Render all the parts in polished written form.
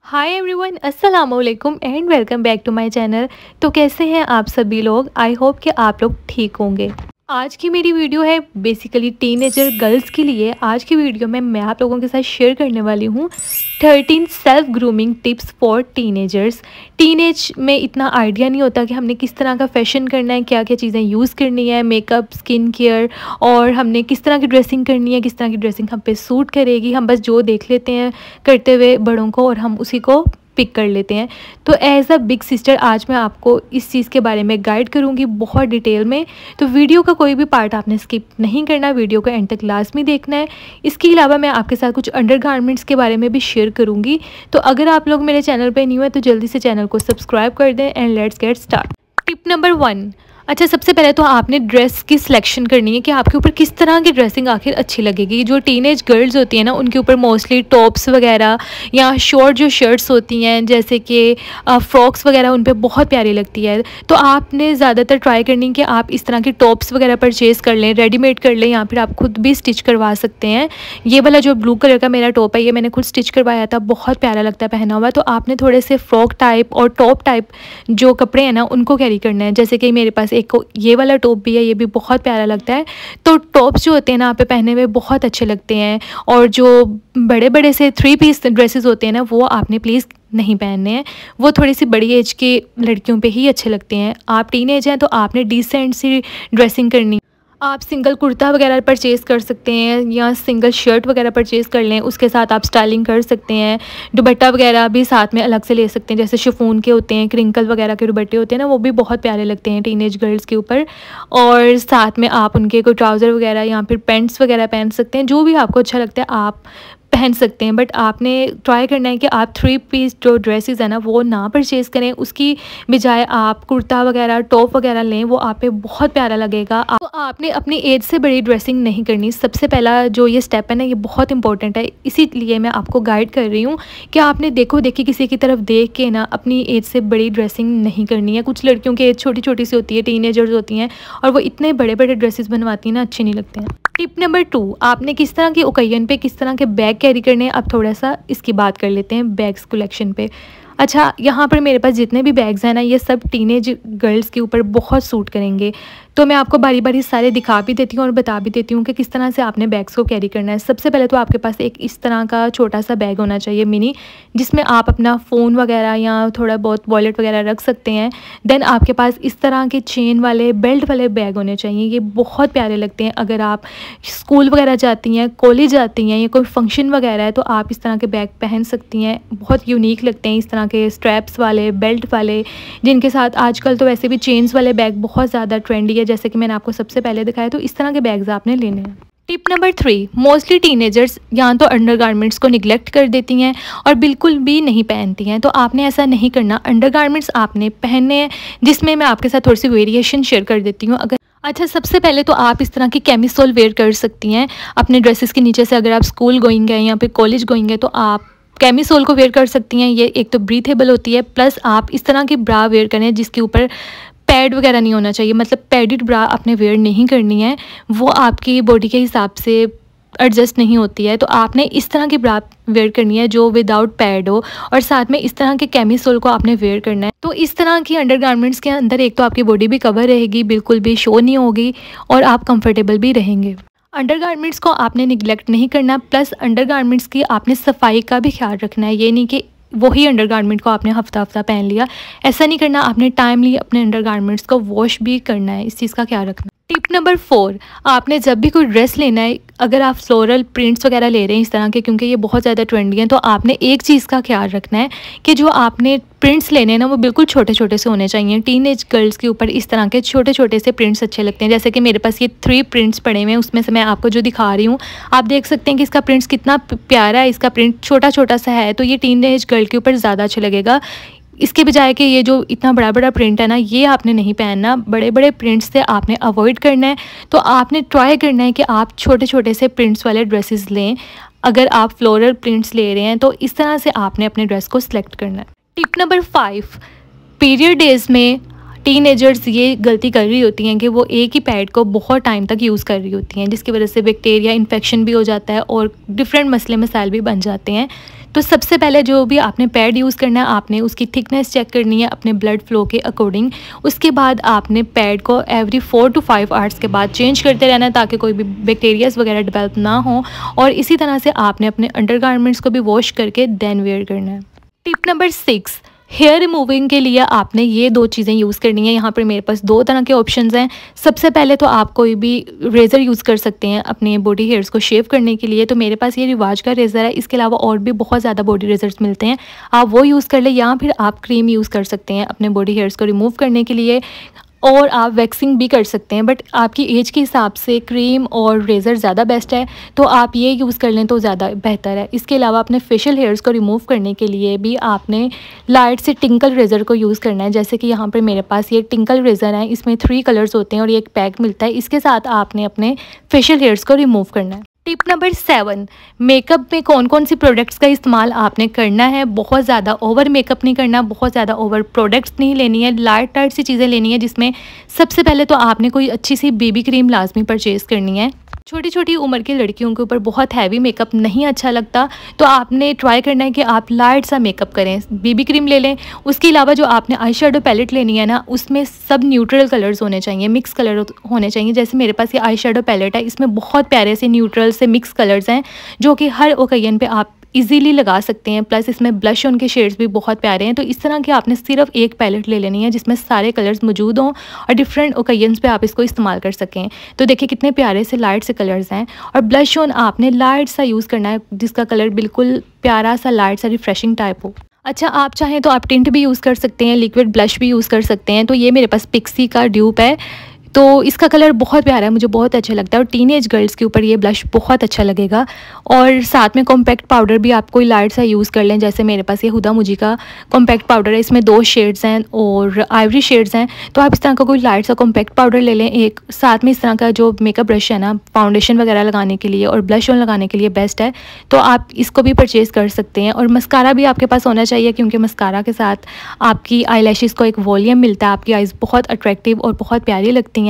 हाय everyone, अस्सलाम वालेकुम and welcome back to my channel. तो कैसे हैं आप सभी लोग? आई होप कि आप लोग ठीक होंगे। आज की मेरी वीडियो है बेसिकली टीनेजर गर्ल्स के लिए। आज की वीडियो में मैं आप लोगों के साथ शेयर करने वाली हूँ 13 self grooming tips for teenagers. Teenage में इतना आइडिया नहीं होता कि हमने किस तरह का फैशन करना है, क्या क्या चीज़ें यूज़ करनी है, मेकअप, स्किन केयर, और हमने किस तरह की ड्रेसिंग करनी है, किस तरह की ड्रेसिंग हम पे सूट करेगी। हम बस जो देख लेते हैं करते हुए बड़ों को और हम उसी को पिक कर लेते हैं। तो एज अ बिग सिस्टर आज मैं आपको इस चीज़ के बारे में गाइड करूँगी बहुत डिटेल में। तो वीडियो का कोई भी पार्ट आपने स्किप नहीं करना, वीडियो को एंड तक लास्ट में देखना है। इसके अलावा मैं आपके साथ कुछ अंडरगारमेंट्स के बारे में भी शेयर करूँगी। तो अगर आप लोग मेरे चैनल पर न्यू है तो जल्दी से चैनल को सब्सक्राइब कर दें and let's get start. Tip number 1। अच्छा, सबसे पहले तो आपने ड्रेस की सिलेक्शन करनी है कि आपके ऊपर किस तरह की ड्रेसिंग आखिर अच्छी लगेगी। जो टीनेज गर्ल्स होती हैं ना, उनके ऊपर मोस्टली टॉप्स वगैरह या शॉर्ट जो शर्ट्स होती हैं जैसे कि फ्रॉक्स वगैरह उन पर बहुत प्यारी लगती है। तो आपने ज़्यादातर ट्राई करनी है कि आप इस तरह की टॉप्स वगैरह परचेज़ कर लें, रेडीमेड कर लें, या फिर आप खुद भी स्टिच करवा सकते हैं। ये वाला जो ब्लू कलर का मेरा टॉप है ये मैंने खुद स्टिच करवाया था, बहुत प्यारा लगता है पहना हुआ। तो आपने थोड़े से फ्रॉक टाइप और टॉप टाइप जो कपड़े हैं ना उनको कैरी करना है। जैसे कि मेरे पास एक ये वाला टॉप भी है, ये भी बहुत प्यारा लगता है। तो टॉप्स जो होते हैं ना आप पे पहने हुए बहुत अच्छे लगते हैं। और जो बड़े बड़े से 3 पीस ड्रेसेस होते हैं ना वो आपने प्लीज़ नहीं पहनने हैं, वो थोड़ी सी बड़ी एज के लड़कियों पे ही अच्छे लगते हैं। आप टीनेज हैं तो आपने डिसेंट सी ड्रेसिंग करनी। आप सिंगल कुर्ता वगैरह परचेज़ कर सकते हैं या सिंगल शर्ट वगैरह परचेज़ कर लें, उसके साथ आप स्टाइलिंग कर सकते हैं। दुपट्टा वगैरह भी साथ में अलग से ले सकते हैं, जैसे शिफॉन के होते हैं, क्रिंकल वगैरह के दुपट्टे होते हैं ना, वो भी बहुत प्यारे लगते हैं टीनेज गर्ल्स के ऊपर। और साथ में आप उनके कोई ट्राउज़र वगैरह या फिर पैंट्स वगैरह पहन सकते हैं, जो भी आपको अच्छा लगता है आप पहन सकते हैं। बट आपने ट्राई करना है कि आप 3 पीस जो ड्रेसेस है ना वो ना परचेज़ करें, उसकी बजाय आप कुर्ता वगैरह टॉप वगैरह लें, वो आप पे बहुत प्यारा लगेगा। तो आपने अपनी एज से बड़ी ड्रेसिंग नहीं करनी। सबसे पहला जो ये स्टेप है ना ये बहुत इंपॉर्टेंट है, इसीलिए मैं आपको गाइड कर रही हूँ कि आपने देखो देखी किसी की तरफ देख के ना अपनी एज से बड़ी ड्रेसिंग नहीं करनी है। कुछ लड़कियों की एज छोटी छोटी सी होती है, टीनेजर्स होती हैं, और वो इतने बड़े बड़े ड्रेसेस बनवाती हैं ना, अच्छे नहीं लगते हैं। Tip number 2। आपने किस तरह की ओकेजन पे किस तरह के बैग कैरी करने हैं, अब थोड़ा सा इसकी बात कर लेते हैं बैग्स कलेक्शन पे। अच्छा, यहाँ पर मेरे पास जितने भी बैग्स हैं ना ये सब टीनेज गर्ल्स के ऊपर बहुत सूट करेंगे। तो मैं आपको बारी बारी सारे दिखा भी देती हूँ और बता भी देती हूँ कि किस तरह से आपने बैग्स को कैरी करना है। सबसे पहले तो आपके पास एक इस तरह का छोटा सा बैग होना चाहिए मिनी, जिसमें आप अपना फ़ोन वगैरह या थोड़ा बहुत वॉलेट वगैरह रख सकते हैं। देन आपके पास इस तरह के चेन वाले बेल्ट वाले बैग होने चाहिए, ये बहुत प्यारे लगते हैं। अगर आप स्कूल वगैरह जाती हैं, कॉलेज जाती हैं या कोई फंक्शन वगैरह है तो आप इस तरह के बैग पहन सकती हैं, बहुत यूनिक लगते हैं। इस तरह के स्ट्रैप्स वाले, बेल्ट वाले, जिनके साथ आजकल तो वैसे भी चेन्स वाले बैग बहुत ज़्यादा ट्रेंडी है, जैसे कि मैंने आपको सबसे पहले दिखाया। तो इस तरह के बैग्स आपने लेने हैं। Tip number 3। मोस्टली टीनेजर्स या तो अंडरगारमेंट्स को निगलेक्ट कर देती हैं और बिल्कुल भी नहीं पहनती हैं। तो आपने ऐसा नहीं करना, अंडरगारमेंट्स आपने पहनने हैं, जिसमें मैं आपके साथ थोड़ी सी वेरिएशन शेयर कर देती हूँ। अगर अच्छा, सबसे पहले तो आप इस तरह की कैमिसोल वेयर कर सकती हैं अपने ड्रेसेस के नीचे से। अगर आप स्कूल गोइंग है या फिर कॉलेज गोइंग है तो आप कैमिसोल को वेयर कर सकती हैं। ये एक तो ब्रीथेबल होती है, प्लस आप इस तरह की ब्रा वेयर करें जिसके ऊपर पैड वगैरह नहीं होना चाहिए, मतलब पैडिड ब्रा आपने वेयर नहीं करनी है, वो आपकी बॉडी के हिसाब से एडजस्ट नहीं होती है। तो आपने इस तरह की ब्रा वेयर करनी है जो विदाउट पैड हो, और साथ में इस तरह के कैमिसोल को आपने वेयर करना है। तो इस तरह की अंडरगारमेंट्स के अंदर एक तो आपकी बॉडी भी कवर रहेगी, बिल्कुल भी शो नहीं होगी, और आप कंफर्टेबल भी रहेंगे। अंडरगारमेंट्स को आपने निगलेक्ट नहीं करना, प्लस अंडरगारमेंट्स की आपने सफाई का भी ख्याल रखना है। ये नहीं कि वही अंडरगारमेंट को आपने हफ्ता पहन लिया, ऐसा नहीं करना। आपने टाइमली अपने अंडरगारमेंट्स को वॉश भी करना है, इस चीज़ का ख्याल रखना। Tip number 4। आपने जब भी कोई ड्रेस लेना है, अगर आप फ्लोरल प्रिंट्स वगैरह ले रहे हैं इस तरह के, क्योंकि ये बहुत ज़्यादा ट्रेंडी हैं, तो आपने एक चीज़ का ख्याल रखना है कि जो आपने प्रिंट्स लेने हैं ना वो बिल्कुल छोटे छोटे से होने चाहिए। टीनेज गर्ल्स के ऊपर इस तरह के छोटे छोटे से प्रिंट्स अच्छे लगते हैं। जैसे कि मेरे पास ये 3 प्रिंट्स पड़े हुए हैं, उसमें से मैं आपको जो दिखा रही हूँ आप देख सकते हैं कि इसका प्रिंट्स कितना प्यारा है। इसका प्रिंट छोटा छोटा सा है, तो ये टीनेज गर्ल के ऊपर ज़्यादा अच्छा लगेगा, इसके बजाय कि ये जो इतना बड़ा बड़ा प्रिंट है ना ये आपने नहीं पहनना। बड़े बड़े प्रिंट्स से आपने अवॉइड करना है। तो आपने ट्राई करना है कि आप छोटे छोटे से प्रिंट्स वाले ड्रेसेस लें। अगर आप फ्लोरल प्रिंट्स ले रहे हैं तो इस तरह से आपने अपने ड्रेस को सिलेक्ट करना है। Tip number 5। पीरियड डेज़ में टीनेजर्स ये गलती कर रही होती हैं कि वो एक ही पैड को बहुत टाइम तक यूज़ कर रही होती हैं, जिसकी वजह से बैक्टीरिया इन्फेक्शन भी हो जाता है और डिफरेंट मसले मसाइल भी बन जाते हैं। तो सबसे पहले जो भी आपने पैड यूज़ करना है, आपने उसकी थिकनेस चेक करनी है अपने ब्लड फ्लो के अकॉर्डिंग। उसके बाद आपने पैड को एवरी 4 to 5 आवर्स के बाद चेंज करते रहना है ताकि कोई भी बैक्टीरियाज वगैरह डेवलप ना हो। और इसी तरह से आपने अपने अंडरगारमेंट्स को भी वॉश करके देन वेयर करना है। टिप नंबर 6, हेयर रिमूविंग के लिए आपने ये 2 चीज़ें यूज़ करनी है। यहाँ पर मेरे पास 2 तरह के ऑप्शंस हैं। सबसे पहले तो आप कोई भी रेज़र यूज़ कर सकते हैं अपने बॉडी हेयर्स को शेव करने के लिए। तो मेरे पास ये रिवाज का रेज़र है। इसके अलावा और भी बहुत ज़्यादा बॉडी रेज़र्स मिलते हैं, आप वो यूज़ कर लें, या फिर आप क्रीम यूज़ कर सकते हैं अपने बॉडी हेयर्स को रिमूव करने के लिए। और आप वैक्सिंग भी कर सकते हैं, बट आपकी एज के हिसाब से क्रीम और रेज़र ज़्यादा बेस्ट है, तो आप ये यूज़ कर लें तो ज़्यादा बेहतर है। इसके अलावा अपने फेशियल हेयर्स को रिमूव करने के लिए भी आपने लाइट से टिंकल रेज़र को यूज़ करना है। जैसे कि यहाँ पर मेरे पास ये टिंकल रेज़र है, इसमें 3 कलर्स होते हैं और ये एक पैक मिलता है। इसके साथ आपने अपने फेशियल हेयर्स को रिमूव करना है। टिप नंबर 7, मेकअप में कौन कौन सी प्रोडक्ट्स का इस्तेमाल आपने करना है। बहुत ज़्यादा ओवर मेकअप नहीं करना, बहुत ज़्यादा ओवर प्रोडक्ट्स नहीं लेनी है, लाइट सी चीज़ें लेनी है। जिसमें सबसे पहले तो आपने कोई अच्छी सी बेबी क्रीम लाजमी परचेज़ करनी है। छोटी छोटी उम्र की लड़कियों के ऊपर बहुत हैवी मेकअप नहीं अच्छा लगता, तो आपने ट्राई करना है कि आप लाइट सा मेकअप करें, बेबी क्रीम ले लें। उसके अलावा जो आपने आई शेडो पैलेट लेनी है ना, उसमें सब न्यूट्रल कलर्स होने चाहिए, मिक्स कलर होने चाहिए। जैसे मेरे पास ये आई शेडो पैलेट है, इसमें बहुत प्यारे से न्यूट्रल से मिक्स कलर्स हैं जो कि हर ओकेजन पे आप इजीली लगा सकते हैं। प्लस इसमें ब्लश ऑन के शेड्स भी बहुत प्यारे हैं। तो इस तरह के आपने सिर्फ एक पैलेट ले लेनी है जिसमें सारे कलर्स मौजूद हों और डिफरेंट ओकेजन्स पे आप इसको इस्तेमाल कर सकें। तो देखिए कितने प्यारे से लाइट से कलर्स हैं। और ब्लश ऑन आपने लाइट सा यूज़ करना है जिसका कलर बिल्कुल प्यारा सा लाइट सा रिफ्रेशिंग टाइप हो। अच्छा, आप चाहें तो आप टिंट भी यूज़ कर सकते हैं, लिक्विड ब्लश भी यूज़ कर सकते हैं। तो ये मेरे पास पिक्सी का ड्यूप है, तो इसका कलर बहुत प्यारा है, मुझे बहुत अच्छा लगता है और टीनेज गर्ल्स के ऊपर ये ब्लश बहुत अच्छा लगेगा। और साथ में कॉम्पैक्ट पाउडर भी आप कोई लाइट सा यूज़ कर लें। जैसे मेरे पास ये हुदा मुजी का कॉम्पैक्ट पाउडर है, इसमें 2 शेड्स हैं और आइवरी शेड्स हैं। तो आप इस तरह का कोई लाइट सा कॉम्पैक्ट पाउडर ले लें एक। साथ में इस तरह का जो मेकअप ब्रश है ना, फाउंडेशन वगैरह लगाने के लिए और ब्लश ऑन लगाने के लिए बेस्ट है, तो आप इसको भी परचेज़ कर सकते हैं। और मस्कारा भी आपके पास होना चाहिए, क्योंकि मस्कारा के साथ आपकी आई लैशेज़ को एक वॉल्यूम मिलता है, आपकी आइज़ बहुत अट्रैक्टिव और बहुत प्यारी लगती हैं।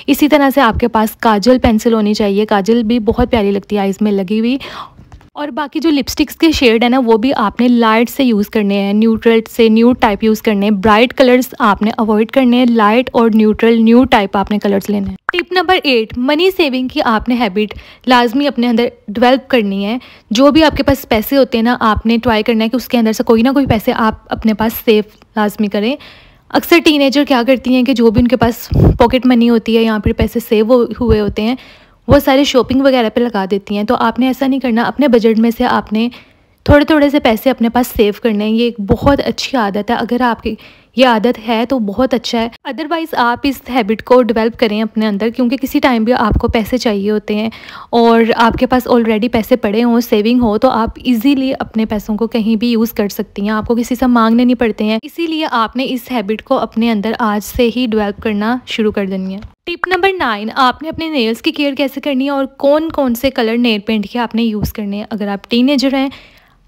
इसी तरह से आपके पास काजल पेंसिल होनी चाहिए, काजल भी बहुत प्यारी लगती है आइज़ में लगी हुई। और बाकी जो लिपस्टिक्स के शेड है ना, वो भी आपने लाइट से यूज़ करने हैं, न्यूट्रल से न्यूड टाइप यूज़ करने हैं। ब्राइट कलर्स आपने अवॉइड करने हैं, लाइट और न्यूट्रल न्यूड टाइप आपने कलर्स लेने हैं। टिप नंबर 8, मनी सेविंग की आपने हैबिट लाजमी अपने अंदर डेवलप करनी है। जो भी आपके पास पैसे होते हैं ना, आपने ट्राई करना है कि उसके अंदर से कोई ना कोई पैसे आप अपने पास सेव लाजमी करें। अक्सर टीनेजर क्या करती हैं कि जो भी उनके पास पॉकेट मनी होती है, यहाँ पर पैसे सेव हुए होते हैं, वो सारे शॉपिंग वगैरह पे लगा देती हैं। तो आपने ऐसा नहीं करना, अपने बजट में से आपने थोड़े थोड़े से पैसे अपने पास सेव करने हैं। ये एक बहुत अच्छी आदत है, अगर आपकी ये आदत है तो बहुत अच्छा है। अदरवाइज़ आप इस हैबिट को डेवलप करें अपने अंदर, क्योंकि किसी टाइम भी आपको पैसे चाहिए होते हैं और आपके पास ऑलरेडी पैसे पड़े हों, सेविंग हो, तो आप इजीली अपने पैसों को कहीं भी यूज़ कर सकती हैं, आपको किसी से मांगने नहीं पड़ते हैं। इसीलिए आपने इस हैबिट को अपने अंदर आज से ही डेवलप करना शुरू कर देनी है। टिप नंबर 9, आपने अपने नेल्स की केयर कैसे करनी है और कौन कौन से कलर नेल पेंट के आपने यूज़ करने हैं। अगर आप टीनेजर हैं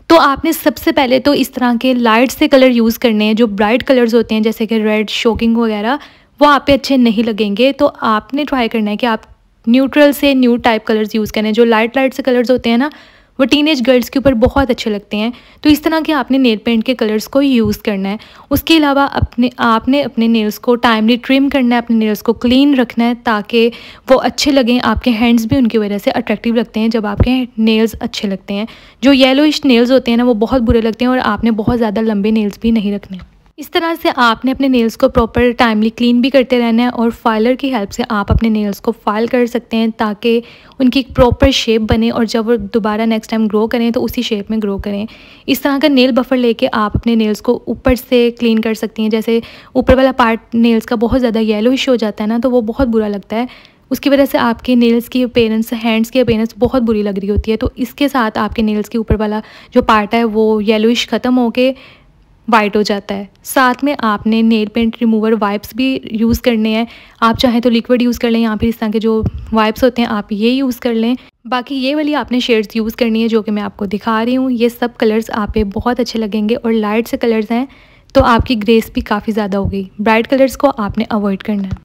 तो आपने सबसे पहले तो इस तरह के लाइट से कलर यूज़ करने हैं। जो ब्राइट कलर्स होते हैं जैसे कि रेड, शोकिंग वगैरह, वो आप पे अच्छे नहीं लगेंगे। तो आपने ट्राई करना है कि आप न्यूट्रल से न्यूड टाइप कलर्स यूज़ करें। जो लाइट लाइट से कलर्स होते हैं ना, वो टीनेज गर्ल्स के ऊपर बहुत अच्छे लगते हैं। तो इस तरह के आपने नेल पेंट के कलर्स को यूज़ करना है। उसके अलावा आपने अपने नेल्स को टाइमली ट्रिम करना है, अपने नेल्स को क्लीन रखना है ताकि वो अच्छे लगें। आपके हैंड्स भी उनकी वजह से अट्रैक्टिव लगते हैं जब आपके नेल्स अच्छे लगते हैं। जो येलोइश नेल्स होते हैं ना, वो बहुत बुरे लगते हैं और आपने बहुत ज़्यादा लंबे नेल्स भी नहीं रखने। इस तरह से आपने अपने नेल्स को प्रॉपर टाइमली क्लीन भी करते रहना है और फाइलर की हेल्प से आप अपने नेल्स को फाइल कर सकते हैं ताकि उनकी एक प्रॉपर शेप बने और जब वो दोबारा नेक्स्ट टाइम ग्रो करें तो उसी शेप में ग्रो करें। इस तरह का नेल बफर लेके आप अपने नेल्स को ऊपर से क्लीन कर सकती हैं। जैसे ऊपर वाला पार्ट नेल्स का बहुत ज़्यादा येलोइश हो जाता है ना, तो वो बहुत बुरा लगता है, उसकी वजह से आपके नेल्स की अपीयरेंस, हैंड्स की अपीयरेंस बहुत बुरी लग रही होती है। तो इसके साथ आपके नेल्स के ऊपर वाला जो पार्ट है वो येलोइश ख़त्म होके वाइट हो जाता है। साथ में आपने नेल पेंट रिमूवर वाइप्स भी यूज़ करने हैं। आप चाहें तो लिक्विड यूज़ कर लें या फिर इस तरह के जो वाइप्स होते हैं आप ये यूज़ कर लें। बाकी ये वाली आपने शेड्स यूज़ करनी है जो कि मैं आपको दिखा रही हूँ। ये सब कलर्स आप पे बहुत अच्छे लगेंगे और लाइट से कलर्स हैं तो आपकी ग्रेस भी काफ़ी ज़्यादा होगी। ब्राइट कलर्स को आपने अवॉइड करना है।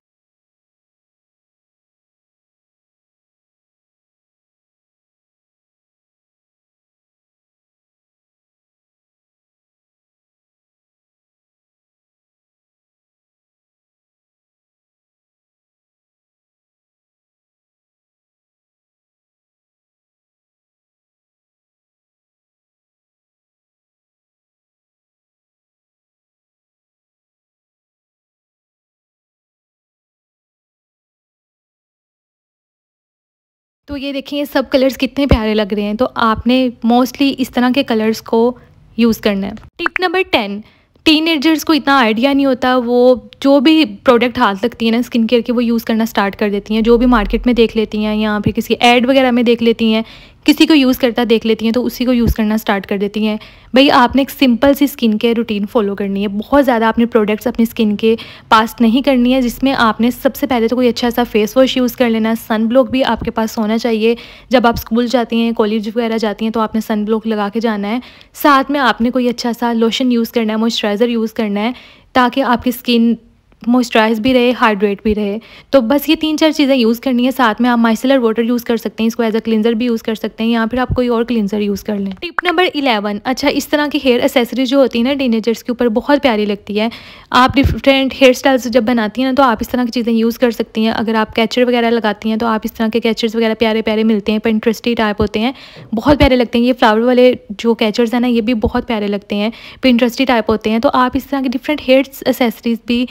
तो ये देखिए ये सब कलर्स कितने प्यारे लग रहे हैं। तो आपने मोस्टली इस तरह के कलर्स को यूज़ करना है। टिप नंबर 10, टीनेजर्स को इतना आइडिया नहीं होता, वो जो भी प्रोडक्ट हाथ लगती है ना स्किन केयर की वो यूज़ करना स्टार्ट कर देती हैं। जो भी मार्केट में देख लेती हैं या फिर किसी ऐड वगैरह में देख लेती हैं, किसी को यूज़ करता देख लेती हैं तो उसी को यूज़ करना स्टार्ट कर देती हैं। भाई आपने एक सिंपल सी स्किन केयर रूटीन फॉलो करनी है। बहुत ज़्यादा आपने प्रोडक्ट्स अपनी स्किन के पास नहीं करनी है, जिसमें आपने सबसे पहले तो कोई अच्छा सा फेस वॉश यूज़ कर लेना है। सन ब्लॉक भी आपके पास होना चाहिए। जब आप स्कूल जाती हैं, कॉलेज वगैरह जाती हैं तो आपने सन ब्लॉक लगा के जाना है। साथ में आपने कोई अच्छा सा लोशन यूज़ करना है, मॉइस्चराइज़र यूज़ करना है, ताकि आपकी स्किन मॉइस्चराइज भी रहे, हाइड्रेट भी रहे। तो बस ये 3-4 चीज़ें यूज़ करनी है। साथ में आप माइसेलर वाटर यूज़ कर सकते हैं, इसको एज अ क्लिनजर भी यूज़ कर सकते हैं, या फिर आप कोई और क्लिनजर यूज़ कर लें। टिप नंबर 11, अच्छा इस तरह की हेयर एसेसरीज जो होती है ना टीनेजर्स के ऊपर बहुत प्यारी लगती है। आप डिफरेंट हेयर स्टाइल्स जब बनाती हैं ना तो आप इस तरह की चीज़ें यूज़ कर सकती हैं। अगर आप कैचर वगैरह लगाती हैं तो आप इस तरह के कैचर्स वगैरह प्यारे प्यारे मिलते हैं, पिंटरेस्टी टाइप होते हैं, बहुत प्यारे लगते हैं। ये फ्लावर वाले जो कैचर्स हैं ना ये भी बहुत प्यारे लगते हैं, पिंटरेस्टी टाइप होते हैं। तो आप इस तरह की डिफरेंट हेयर एसेसरीज भी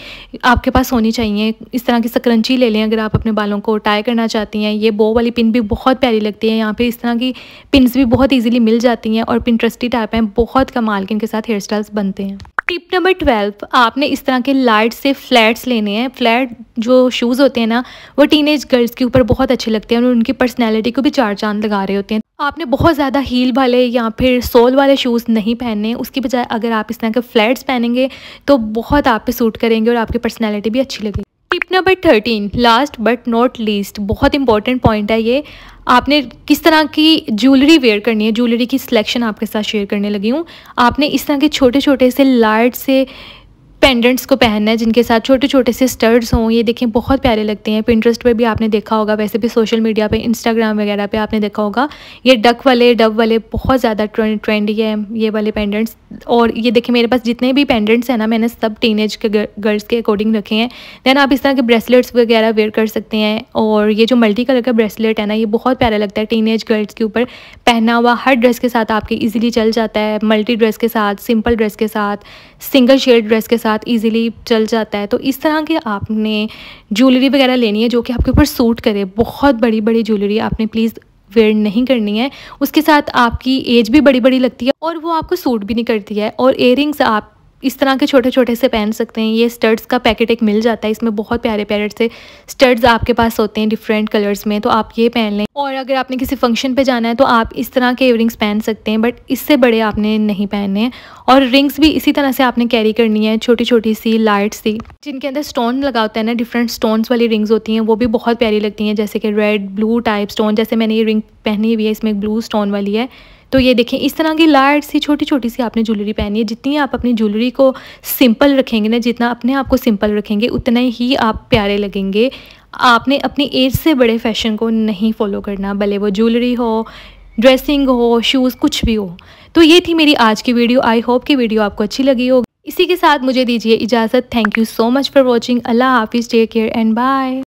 आपके पास होनी चाहिए। इस तरह की सकरंची ले लें अगर आप अपने बालों को टाई करना चाहती हैं। ये बो वाली पिन भी बहुत प्यारी लगती है। यहाँ पे इस तरह की पिन्स भी बहुत इजीली मिल जाती हैं और पिंटरेस्टी टाइप हैं, बहुत कमाल के इनके साथ हेयर स्टाइल्स बनते हैं। टिप नंबर 12, आपने इस तरह के लाइट से फ्लैट्स लेने हैं। फ्लैट जो शूज़ होते हैं ना वो टीनेज गर्ल्स के ऊपर बहुत अच्छे लगते हैं और उनकी पर्सनैलिटी को भी चार चांद लगा रहे होते हैं। आपने बहुत ज़्यादा हील वाले या फिर सोल वाले शूज़ नहीं पहनने, उसकी बजाय अगर आप इस तरह के फ्लैट्स पहनेंगे तो बहुत आप पे सूट करेंगे और आपकी पर्सनैलिटी भी अच्छी लगेगी। Tip number 13, last but not least, बहुत इंपॉर्टेंट पॉइंट है ये। आपने किस तरह की ज्वेलरी वेयर करनी है, ज्वेलरी की सिलेक्शन आपके साथ शेयर करने लगी हूँ। आपने इस तरह के छोटे छोटे से लाइट से पेंडेंट्स को पहनना है जिनके साथ छोटे छोटे से स्टड्स हों। ये देखें बहुत प्यारे लगते हैं। पिंटरेस्ट पे भी आपने देखा होगा, वैसे भी सोशल मीडिया पे, इंस्टाग्राम वगैरह पे आपने देखा होगा। ये डक वाले, डब वाले बहुत ज़्यादा ट्रेंडी है ये वाले पेंडेंट्स। और ये देखिए मेरे पास जितने भी पेंडेंट्स हैं ना मैंने सब टीनेज के गर्ल्स के अकॉर्डिंग रखे हैं। दैन आप इस तरह के ब्रेसलेट्स वगैरह वेयर कर सकते हैं। और ये जो मल्टी कलर का ब्रेसलेट है ना ये बहुत प्यारा लगता है टीनेज गर्ल्स के ऊपर पहना हुआ। हर ड्रेस के साथ आपके ईजिली चल जाता है, मल्टी ड्रेस के साथ, सिंपल ड्रेस के साथ, सिंगल शेड ड्रेस के साथ ईजिली चल जाता है। तो इस तरह के आपने ज्वेलरी वगैरह लेनी है जो कि आपके ऊपर सूट करे। बहुत बड़ी बड़ी ज्वेलरी आपने प्लीज़ वेयर नहीं करनी है, उसके साथ आपकी एज भी बड़ी बड़ी लगती है और वो आपको सूट भी नहीं करती है। और इयररिंग्स आप इस तरह के छोटे छोटे से पहन सकते हैं। ये स्टड्स का पैकेट एक मिल जाता है, इसमें बहुत प्यारे प्यारे से स्टड्स आपके पास होते हैं डिफरेंट कलर्स में, तो आप ये पहन लें। और अगर आपने किसी फंक्शन पे जाना है तो आप इस तरह के इयररिंग्स पहन सकते हैं, बट इससे बड़े आपने नहीं पहनने हैं। और रिंग्स भी इसी तरह से आपने कैरी करनी है, छोटी छोटी सी लाइट सी, जिनके अंदर स्टोन लगा होता है ना, डिफरेंट स्टोन्स वाली रिंग्स होती हैं, वो भी बहुत प्यारी लगती हैं। जैसे कि रेड ब्लू टाइप स्टोन, जैसे मैंने ये रिंग पहनी हुई है इसमें एक ब्लू स्टोन वाली है। तो ये देखें इस तरह की लाइट सी छोटी छोटी सी आपने ज्वेलरी पहनी है। जितनी आप अपनी ज्वेलरी को सिंपल रखेंगे ना, जितना अपने आप को सिंपल रखेंगे उतना ही आप प्यारे लगेंगे। आपने अपनी एज से बड़े फैशन को नहीं फॉलो करना, भले वो ज्वेलरी हो, ड्रेसिंग हो, शूज़, कुछ भी हो। तो ये थी मेरी आज की वीडियो। आई होप कि वीडियो आपको अच्छी लगी होगी। इसी के साथ मुझे दीजिए इजाज़त। Thank you so much for watching. अल्लाह हाफिज़, टेक केयर एंड बाय।